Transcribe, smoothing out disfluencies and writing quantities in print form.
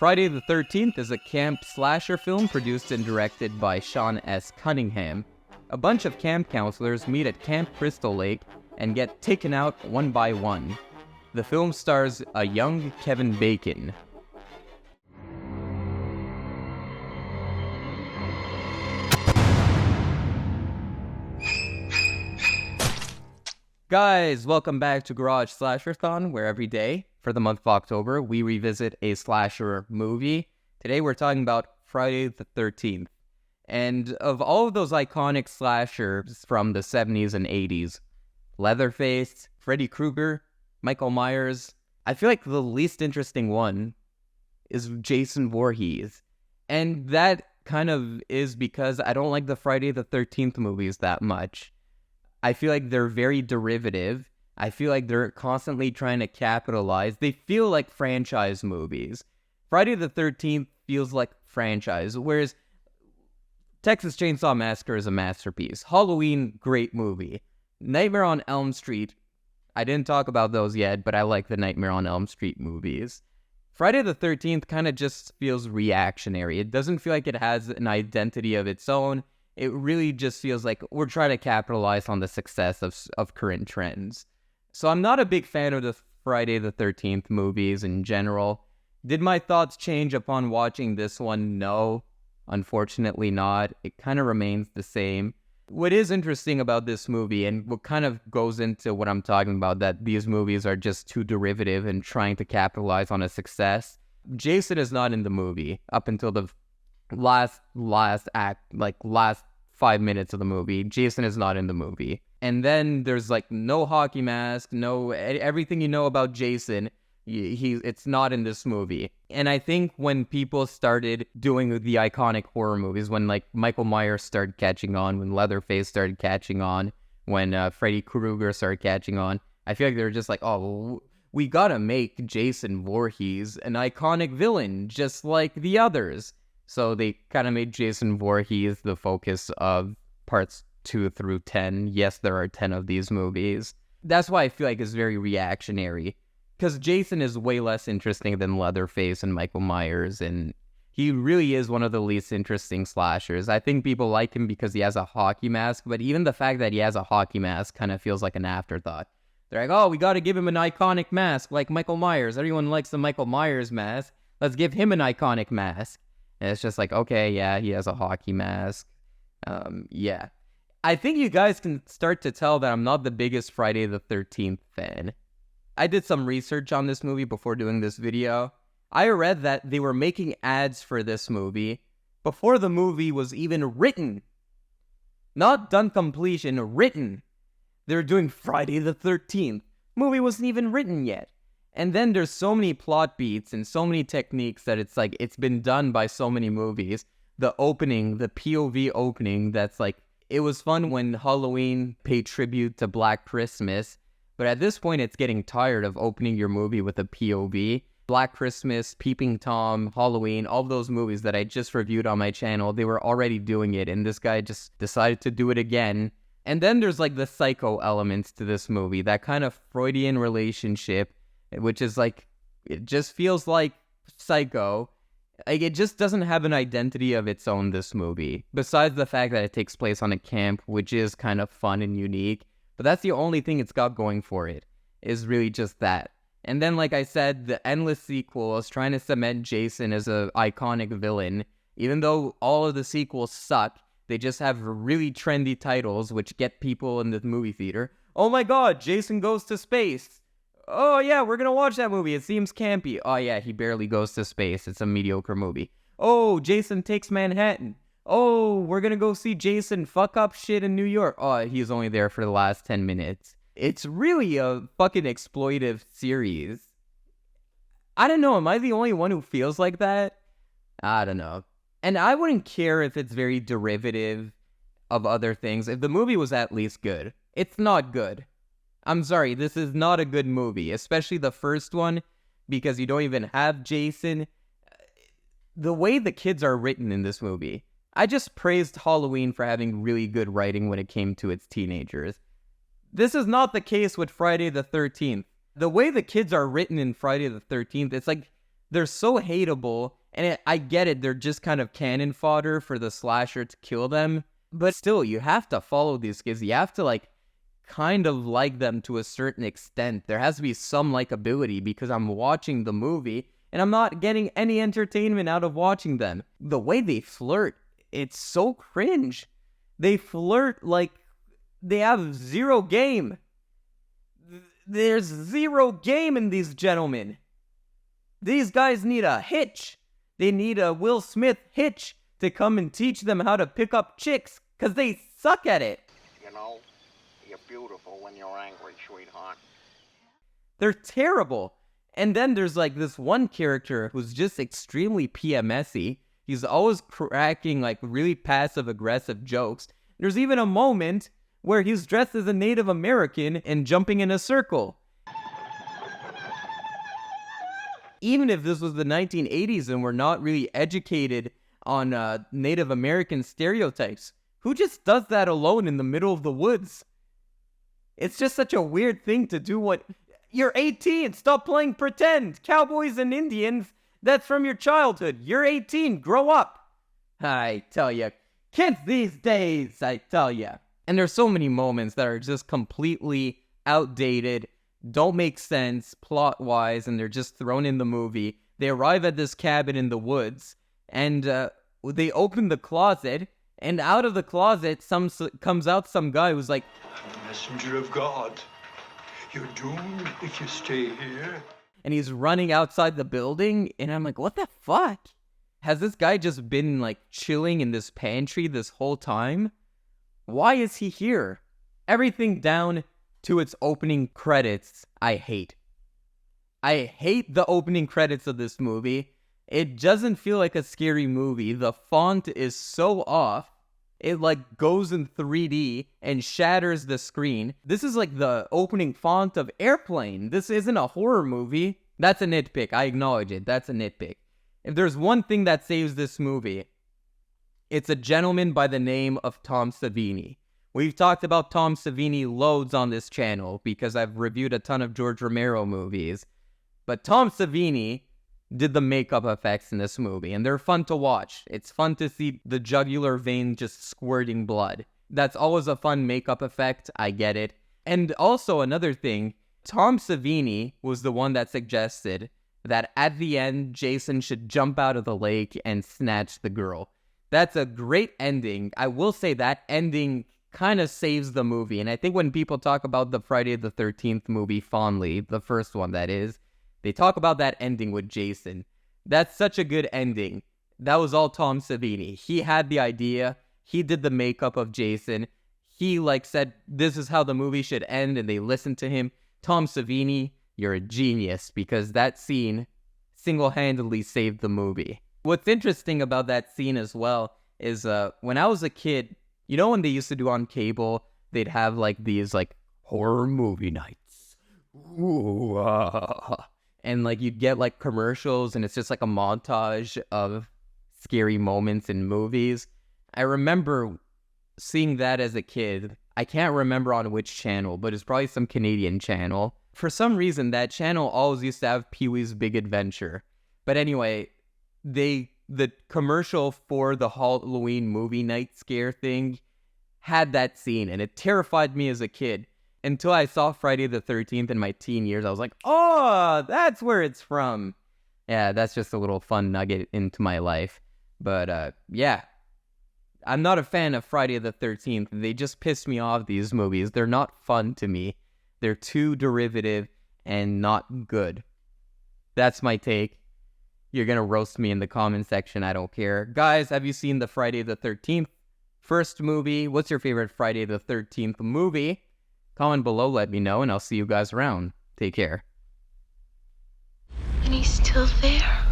Friday the 13th is a camp slasher film produced and directed by Sean S. Cunningham. A bunch of camp counselors meet at Camp Crystal Lake and get taken out one by one. The film stars a young Kevin Bacon. Guys, welcome back to Garage Slasher-thon, where every day, for the month of October, we revisit a slasher movie. Today we're talking about Friday the 13th. And of all of those iconic slashers from the 70s and 80s, Leatherface, Freddy Krueger, Michael Myers, I feel like the least interesting one is Jason Voorhees. And that kind of is because I don't like the Friday the 13th movies that much. I feel like they're very derivative. I feel like they're constantly trying to capitalize. They feel like franchise movies. Friday the 13th feels like franchise, whereas Texas Chainsaw Massacre is a masterpiece. Halloween, great movie. Nightmare on Elm Street, I didn't talk about those yet, but I like the Nightmare on Elm Street movies. Friday the 13th kind of just feels reactionary. It doesn't feel like it has an identity of its own. It really just feels like we're trying to capitalize on the success of current trends. So I'm not a big fan of the Friday the 13th movies in general. Did my thoughts change upon watching this one? No, unfortunately not. It kind of remains the same. What is interesting about this movie, and what kind of goes into what I'm talking about, that these movies are just too derivative and trying to capitalize on a success. Jason is not in the movie up until the last act, like last 5 minutes of the movie. Jason is not in the movie. And then there's like no hockey mask, no everything you know about Jason, it's not in this movie. And I think when people started doing the iconic horror movies, when like Michael Myers started catching on, when Leatherface started catching on, when Freddy Krueger started catching on, I feel like they're just like, oh, we gotta make Jason Voorhees an iconic villain just like the others. So they kind of made Jason Voorhees the focus of parts 2 through 10. Yes, there are 10 of these movies. That's why I feel like it's very reactionary. Because Jason is way less interesting than Leatherface and Michael Myers, and he really is one of the least interesting slashers. I think people like him because he has a hockey mask, but even the fact that he has a hockey mask kind of feels like an afterthought. They're like, oh, we got to give him an iconic mask like Michael Myers. Everyone likes the Michael Myers mask. Let's give him an iconic mask. And it's just like, okay, yeah, he has a hockey mask. Yeah. I think you guys can start to tell that I'm not the biggest Friday the 13th fan. I did some research on this movie before doing this video. I read that they were making ads for this movie before the movie was even written. Not done completion, written. They're doing Friday the 13th. Movie wasn't even written yet. And then there's so many plot beats and so many techniques that it's like, it's been done by so many movies. The opening, the POV opening, that's like, it was fun when Halloween paid tribute to Black Christmas. But at this point, it's getting tired of opening your movie with a POV. Black Christmas, Peeping Tom, Halloween, all those movies that I just reviewed on my channel, they were already doing it. And this guy just decided to do it again. And then there's like the psycho elements to this movie, that kind of Freudian relationship, which is like, it just feels like Psycho. Like, it just doesn't have an identity of its own, this movie. Besides the fact that it takes place on a camp, which is kind of fun and unique. But that's the only thing it's got going for it, is really just that. And then, like I said, the endless sequels trying to cement Jason as an iconic villain. Even though all of the sequels suck, they just have really trendy titles which get people in the movie theater. Oh my god, Jason goes to space! Oh yeah, we're gonna watch that movie. It seems campy. Oh yeah, he barely goes to space. It's a mediocre movie. Oh, Jason takes Manhattan. Oh, we're gonna go see Jason fuck up shit in New York. Oh, he's only there for the last 10 minutes. It's really a fucking exploitive series. I don't know, am I the only one who feels like that? I don't know. And I wouldn't care if it's very derivative of other things, if the movie was at least good. It's not good. I'm sorry, this is not a good movie, especially the first one, because you don't even have Jason. The way the kids are written in this movie, I just praised Halloween for having really good writing when it came to its teenagers. This is not the case with Friday the 13th. The way the kids are written in Friday the 13th, it's like They're so hateable, and I get it, they're just kind of cannon fodder for the slasher to kill them, but still, you have to follow these kids. You have to, like, kind of like them to a certain extent. There has to be some likability because I'm watching the movie, and I'm not getting any entertainment out of watching them. The way they flirt, it's so cringe. They flirt like they have zero game. There's zero game in these gentlemen. These guys need a hitch. They need a Will Smith hitch to come and teach them how to pick up chicks, because they suck at it. You know, you're beautiful when you're angry, sweetheart. They're terrible. And then there's like this one character who's just extremely PMS-y. He's always cracking like really passive-aggressive jokes. There's even a moment where he's dressed as a Native American and jumping in a circle. Even if this was the 1980s and we're not really educated on Native American stereotypes, who just does that alone in the middle of the woods? It's just such a weird thing to do. You're 18, stop playing pretend. Cowboys and Indians, that's from your childhood. You're 18, grow up. I tell ya, kids these days, I tell ya. And there's so many moments that are just completely outdated, don't make sense plot-wise, and they're just thrown in the movie. They arrive at this cabin in the woods, and they open the closet, and out of the closet comes out some guy who's like, I'm a messenger of God. You're doomed if you stay here. And he's running outside the building, and I'm like, what the fuck? Has this guy just been, like, chilling in this pantry this whole time? Why is he here? Everything down to its opening credits, I hate. I hate the opening credits of this movie. It doesn't feel like a scary movie. The font is so off. It like goes in 3D and shatters the screen. This is like the opening font of Airplane. This isn't a horror movie. That's a nitpick. I acknowledge it. That's a nitpick. If there's one thing that saves this movie, it's a gentleman by the name of Tom Savini. We've talked about Tom Savini loads on this channel because I've reviewed a ton of George Romero movies. But Tom Savini did the makeup effects in this movie, and they're fun to watch. It's fun to see the jugular vein just squirting blood. That's always a fun makeup effect, I get it. And also another thing, Tom Savini was the one that suggested that at the end, Jason should jump out of the lake and snatch the girl. That's a great ending. I will say that ending kind of saves the movie. And I think when people talk about the Friday the 13th movie fondly, the first one that is, they talk about that ending with Jason. That's such a good ending. That was all Tom Savini. He had the idea. He did the makeup of Jason. He said, this is how the movie should end, and they listened to him. Tom Savini, you're a genius, because that scene single-handedly saved the movie. What's interesting about that scene as well is when I was a kid, you know when they used to do on cable, they'd have these horror movie nights. Ooh, and you'd get commercials, and it's just a montage of scary moments in movies. I remember seeing that as a kid. I can't remember on which channel, but it's probably some Canadian channel. For some reason, that channel always used to have Pee-wee's Big Adventure. But anyway, the commercial for the Halloween movie night scare thing had that scene, and it terrified me as a kid. Until I saw Friday the 13th in my teen years, I was like, oh, that's where it's from. Yeah, that's just a little fun nugget into my life. But yeah, I'm not a fan of Friday the 13th. They just piss me off, these movies. They're not fun to me. They're too derivative and not good. That's my take. You're going to roast me in the comment section. I don't care. Guys, have you seen the Friday the 13th first movie? What's your favorite Friday the 13th movie? Comment below, let me know, and I'll see you guys around. Take care. And he's still there.